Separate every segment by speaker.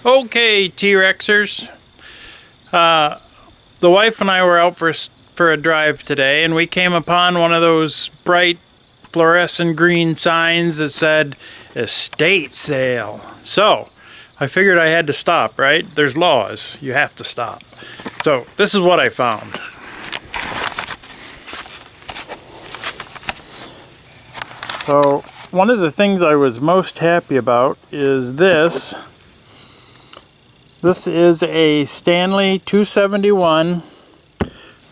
Speaker 1: Okay, T-Rexers. The wife and I were out for a drive today, and we came upon one of those bright fluorescent green signs that said estate sale. So I figured I had to stop, right? There's laws. You have to stop. So this is what I found. So one of the things I was most happy about is this. This is a Stanley 271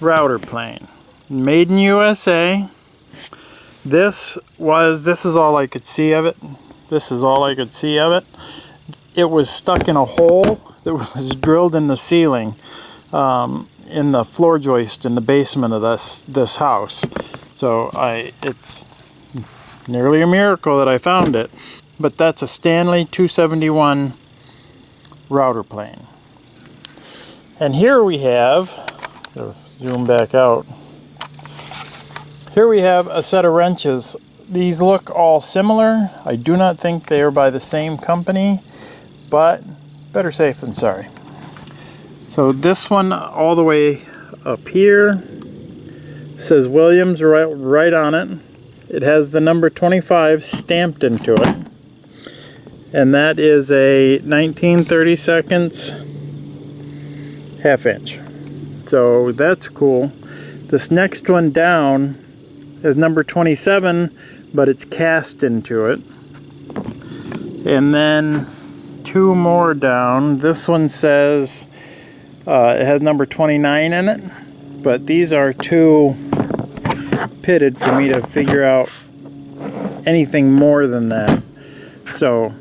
Speaker 1: router plane, made in USA. This is all I could see of it. This is all I could see of it. It was stuck in a hole that was drilled in the ceiling, in the floor joist in the basement of this house. So it's nearly a miracle that I found it. But that's a Stanley 271 router plane. And here we have, zoom back out, here we have a set of wrenches. These look all similar. I do not think they are by the same company, but better safe than sorry. So this one all the way up here says Williams right on it. It has the number 25 stamped into it. And that is a 19/32 half inch. So that's cool. This next one down is number 27, but it's cast into it. And then two more down. This one says it has number 29 in it, but these are too pitted for me to figure out anything more than that. So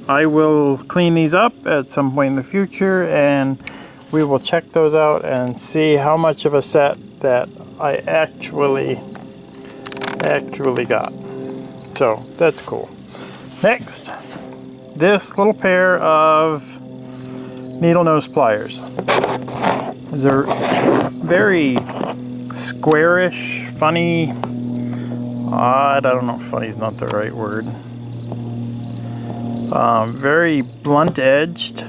Speaker 1: I will clean these up at some point in the future, and we will check those out and see how much of a set that I actually got. So that's cool. Next, this little pair of Needlenose Pliers. They're very squarish, funny. I don't know if funny is not the right word. Very blunt edged.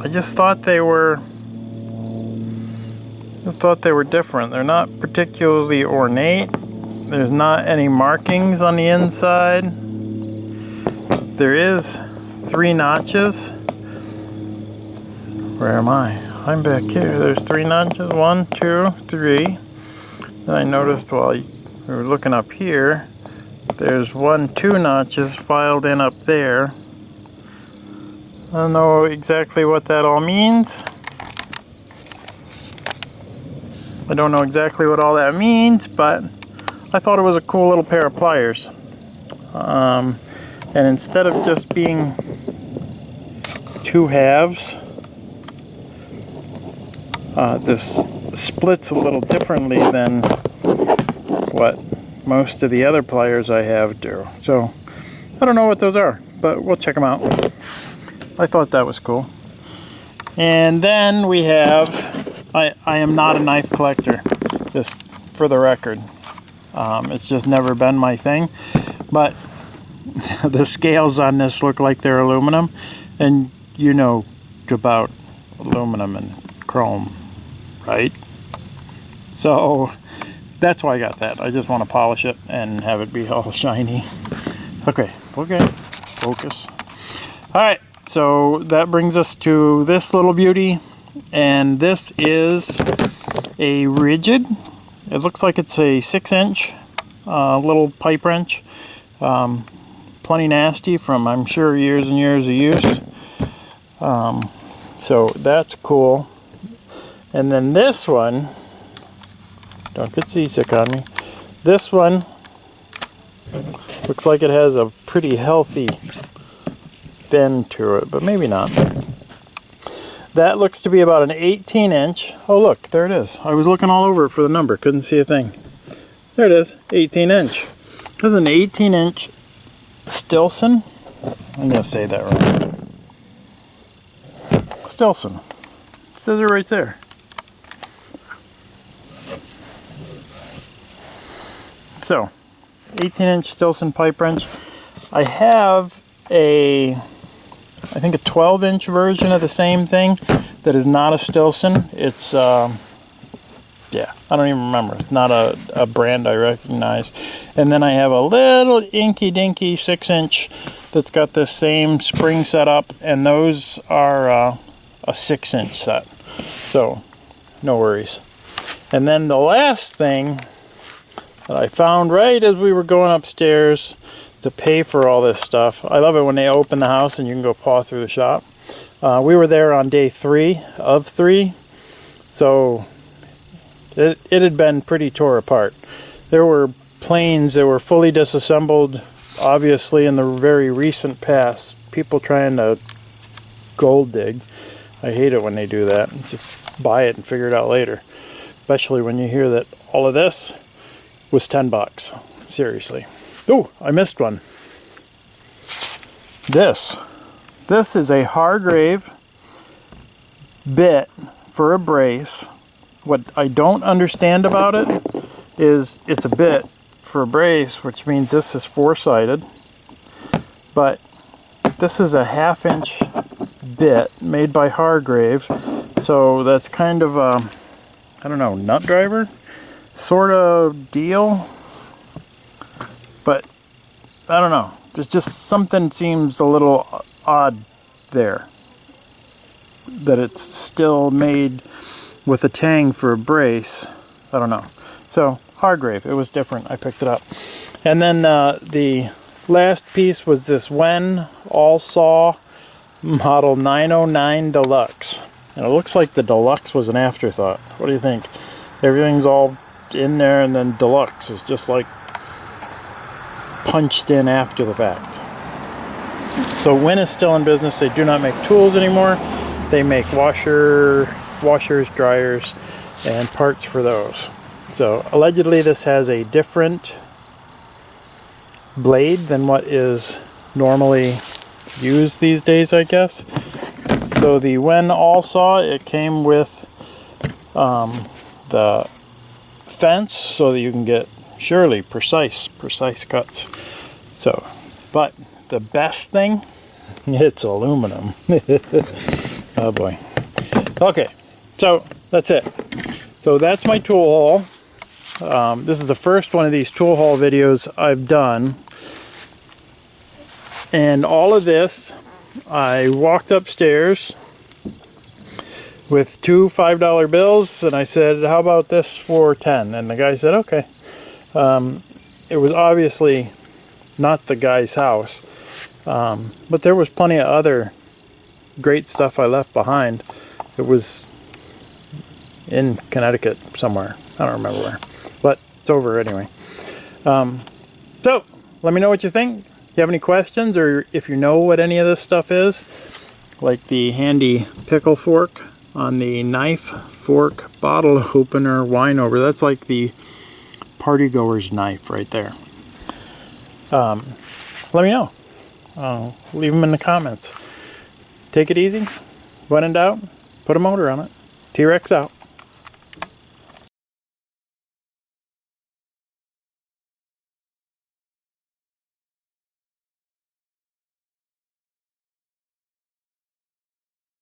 Speaker 1: I just thought they were different. They're not particularly ornate. There's not any markings on the inside. There is 3 notches. Where am I? I'm back here. There's 3 notches. 1, 2, 3. And I noticed while we were looking up here, there's 1, 2 notches filed in up there. I don't know exactly what that all means. I don't know exactly what all that means, but I thought it was a cool little pair of pliers. And instead of just being 2 halves, this splits a little differently than what most of the other pliers I have do. So I don't know what those are, but we'll check them out. I thought that was cool. And then we have, I am not a knife collector, just for the record. It's just never been my thing. But the scales on this look like they're aluminum, and you know about aluminum and chrome, right? So that's why I got that. I just want to polish it and have it be all shiny. Okay, focus. Alright, so that brings us to this little beauty, and this is a rigid. It looks like it's a 6-inch little pipe wrench. Plenty nasty from, I'm sure, years and years of use. So that's cool. And then this one, don't get seasick on me. This one looks like it has a pretty healthy bend to it, but maybe not. That looks to be about an 18-inch. Oh look, there it is. I was looking all over it for the number, couldn't see a thing. There it is, 18-inch. This is an 18-inch Stilson. I'm going to say that right. Stilson. It says it right there. So, 18-inch Stilson pipe wrench. I have a I think a 12-inch version of the same thing that is not a Stilson. It's, yeah, I don't even remember. It's not a brand I recognize. And then I have a little inky-dinky 6-inch that's got this same spring setup, and those are a 6-inch set. So, no worries. And then the last thing that I found right as we were going upstairs to pay for all this stuff. I love it when they open the house and you can go paw through the shop. We were there on day 3 of 3, so it had been pretty tore apart. There were planes that were fully disassembled, obviously in the very recent past. People trying to gold dig. I hate it when they do that. Just buy it and figure it out later. Especially when you hear that all of this was $10. Seriously. Oh, I missed one. This is a Hargrave Bit for a brace. What I don't understand about it is it's a bit for a brace, which means this is 4-sided. But this is a 1/2-inch bit made by Hargrave. So that's kind of a, I don't know, nut driver sort of deal. But I don't know. There's just something seems a little odd there. That it's still made with a tang for a brace. I don't know. So Hargrave, it was different. I picked it up. And then the last piece was this Wen Allsaw model 909 Deluxe. And it looks like the Deluxe was an afterthought. What do you think? Everything's all in there, and then Deluxe is just like punched in after the fact. So Wen is still in business. They do not make tools anymore. They make washers, dryers, and parts for those. So allegedly this has a different blade than what is normally used these days, I guess. So the Wen Allsaw, it came with the fence so that you can get surely precise cuts. So, but the best thing, it's aluminum. Oh boy. Okay, so that's it. So that's my tool haul. This is the first one of these tool haul videos I've done. And all of this, I walked upstairs with 2 $5 bills, and I said, how about this for 10? And the guy said, okay. It was obviously not the guy's house, but there was plenty of other great stuff I left behind. It was in Connecticut somewhere. I don't remember where, but it's over anyway. So let me know what you think. If you have any questions, or if you know what any of this stuff is, like the handy pickle fork on the knife, fork, bottle opener, wine opener. That's like the party goer's knife right there. Let me know. Leave them in the comments. Take it easy. When in doubt, put a motor on it. T-Rex out.